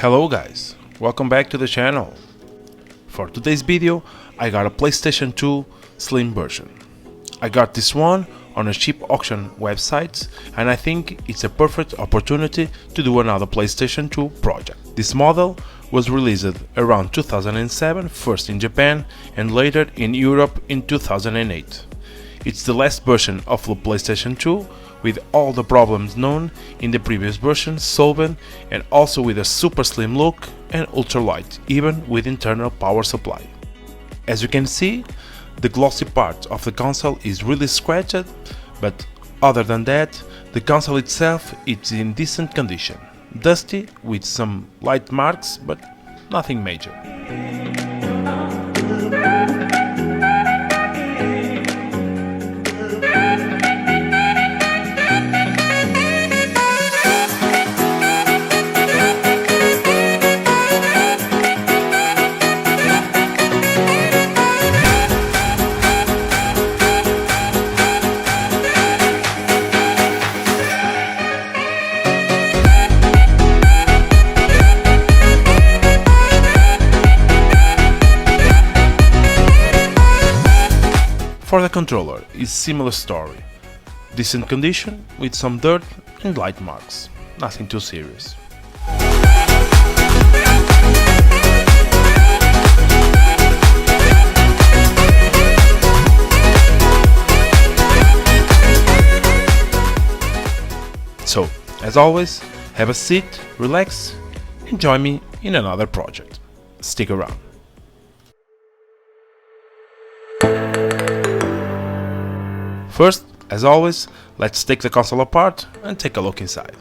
Hello guys, welcome back to the channel. For today's video I got a PlayStation 2 Slim version. I got this one on a cheap auction website and I think it's a perfect opportunity to do another PlayStation 2 project. This model was released around 2007, first in Japan and later in Europe in 2008. It's the last version of the PlayStation 2 with all the problems known in the previous version solved, and also with a super slim look and ultra light, even with internal power supply. As you can see, the glossy part of the console is really scratched, but other than that, the console itself is in decent condition. Dusty with some light marks, but nothing major. For the controller, is similar story. Decent condition with some dirt and light marks. Nothing too serious. So, as always, have a seat, relax, and join me in another project. Stick around. First, as always, let's take the console apart and take a look inside.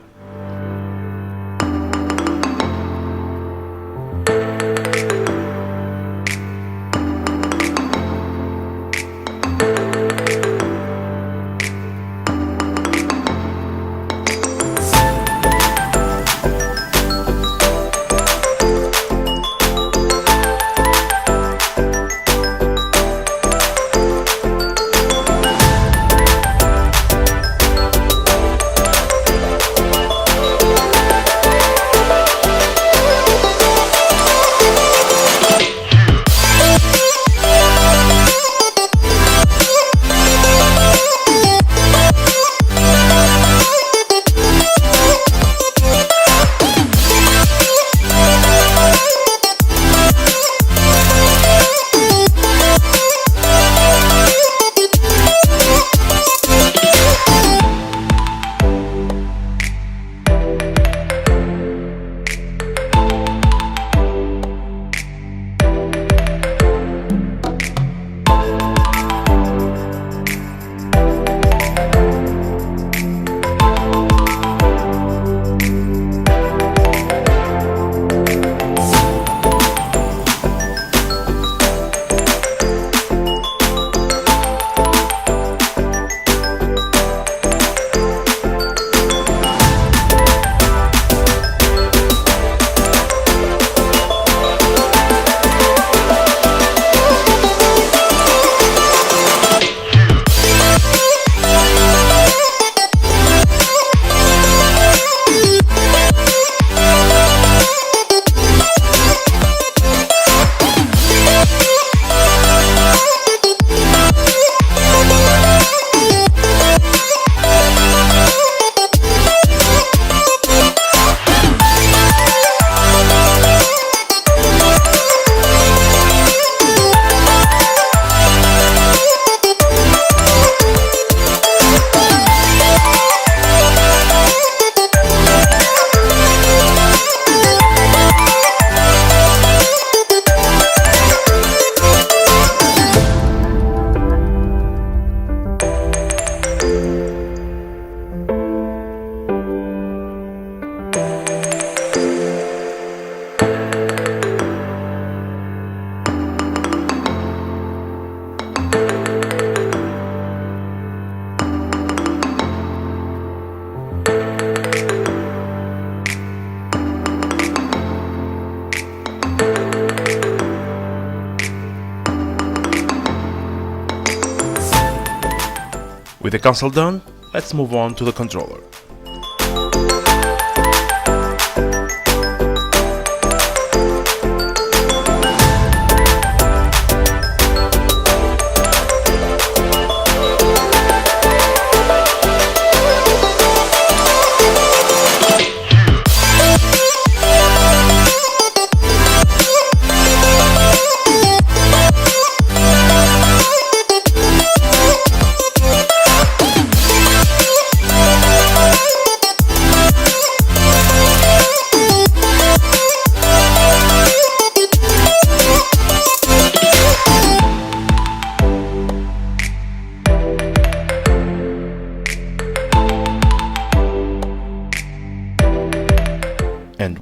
With the console done, let's move on to the controller.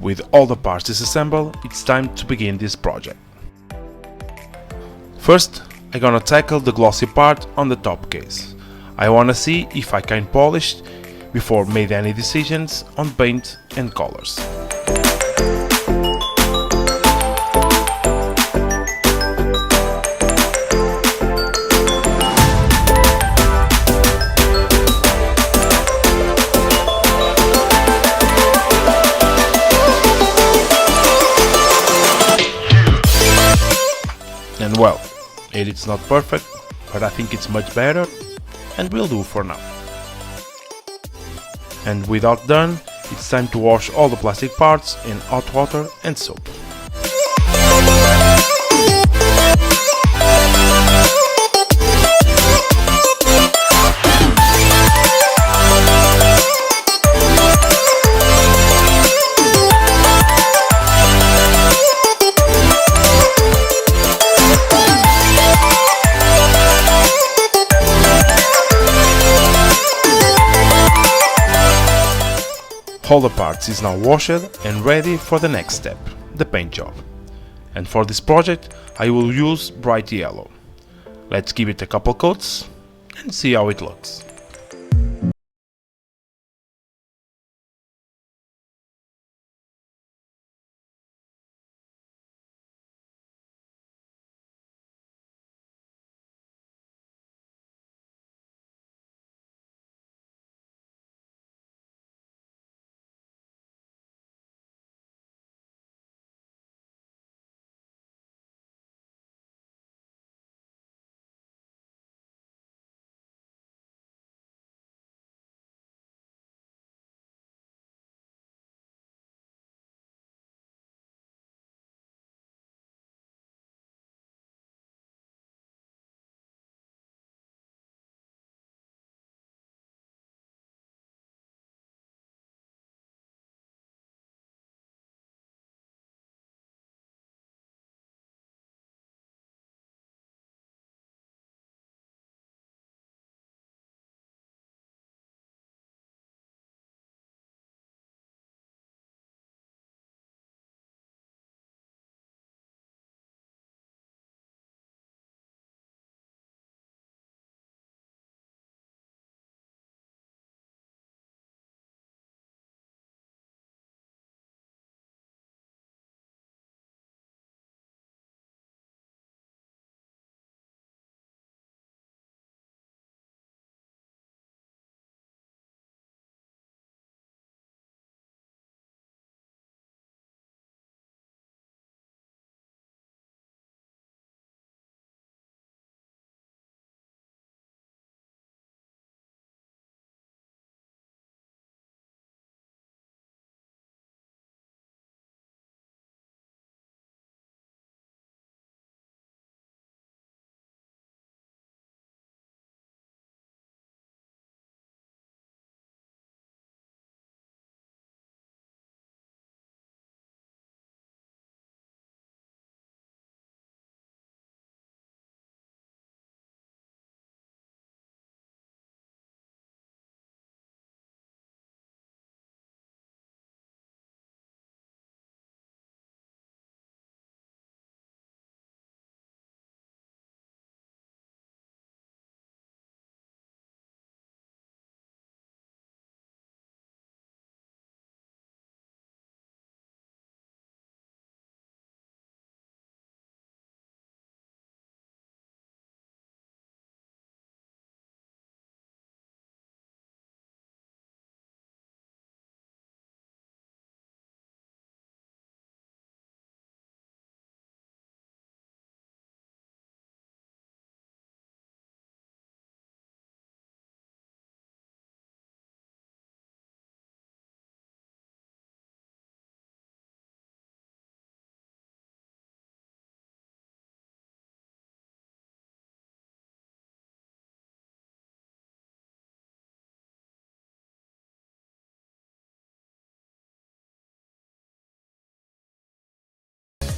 with all the parts disassembled, it's time to begin this project. First, I'm gonna tackle the glossy part on the top case. I wanna see if I can polish before made any decisions on paint and colors. And well, it's not perfect, but I think it's much better and will do for now. And without done, it's time to wash all the plastic parts in hot water and soap. All the parts is now washed and ready for the next step, the paint job. And for this project I will use bright yellow. Let's give it a couple coats and see how it looks.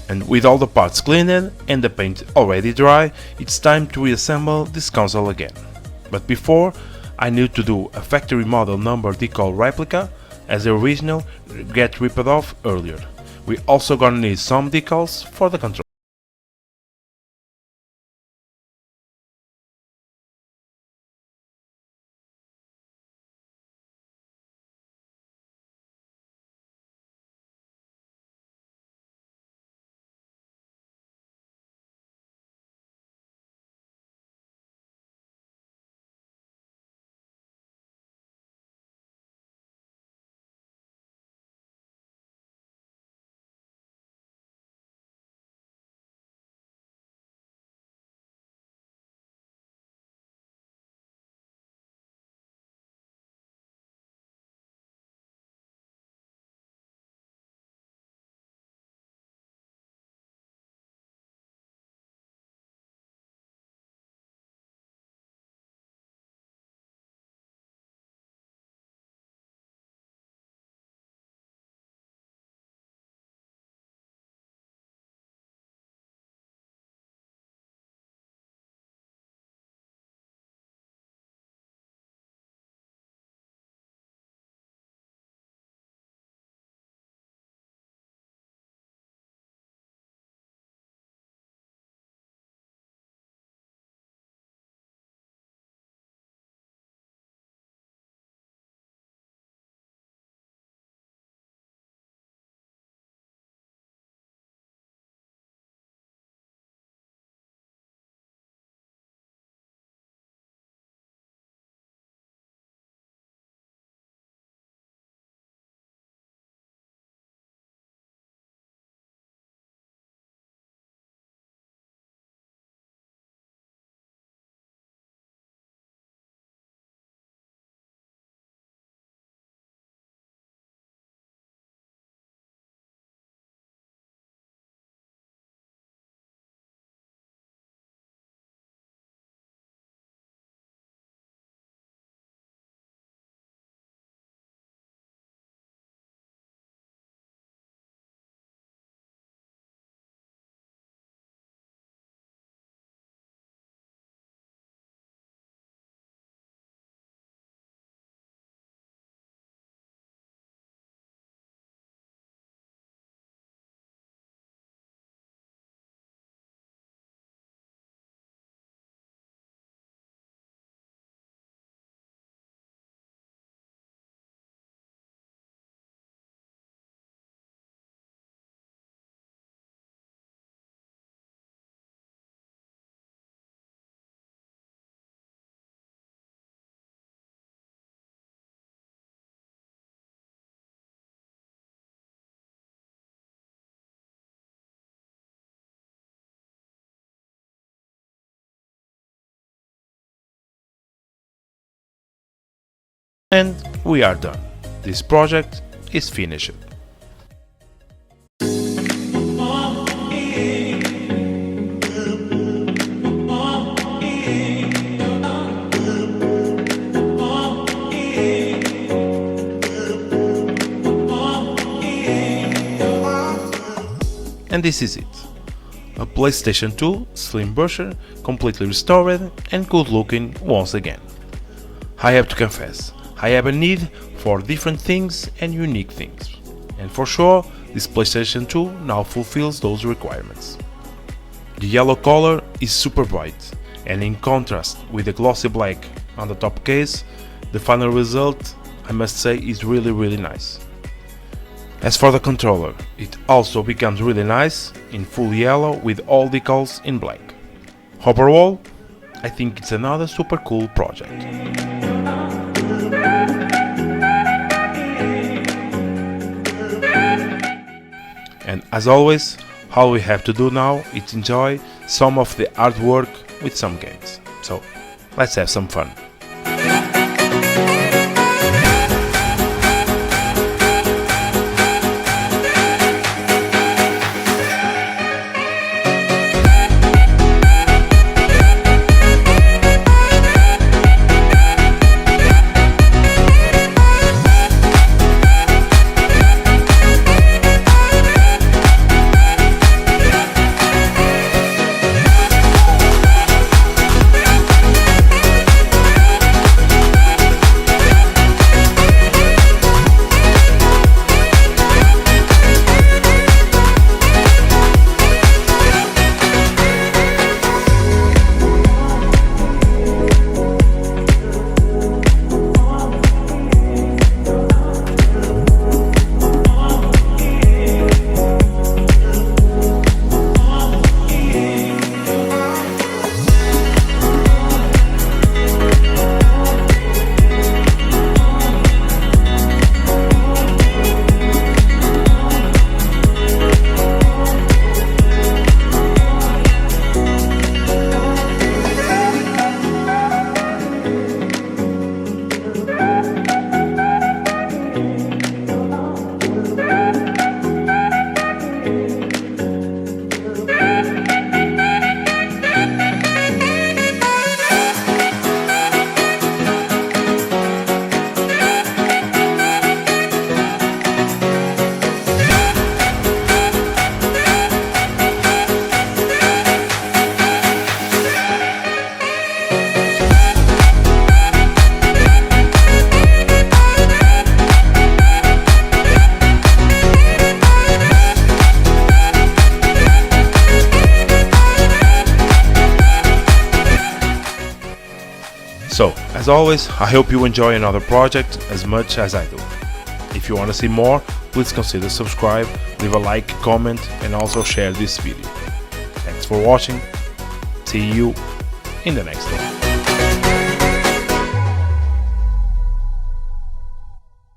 And with all the parts cleaned and the paint already dry, it's time to reassemble this console again. But before, I need to do a factory model number decal replica as the original get ripped off earlier. We also gonna need some decals for the control. And we are done. This project is finished. And this is it. A PlayStation 2 Slim version, completely restored and good looking once again. I have to confess, I have a need for different things and unique things. And for sure, this PlayStation 2 now fulfills those requirements. The yellow color is super bright, and in contrast with the glossy black on the top case, the final result, I must say, is really nice. As for the controller, it also becomes really nice in full yellow with all decals in black. Overall, I think it's another super cool project. And as always, all we have to do now is enjoy some of the artwork with some games. So, let's have some fun. So, as always, I hope you enjoy another project as much as I do. If you want to see more, please consider subscribe, leave a like, comment, and also share this video. Thanks for watching. See you in the next one.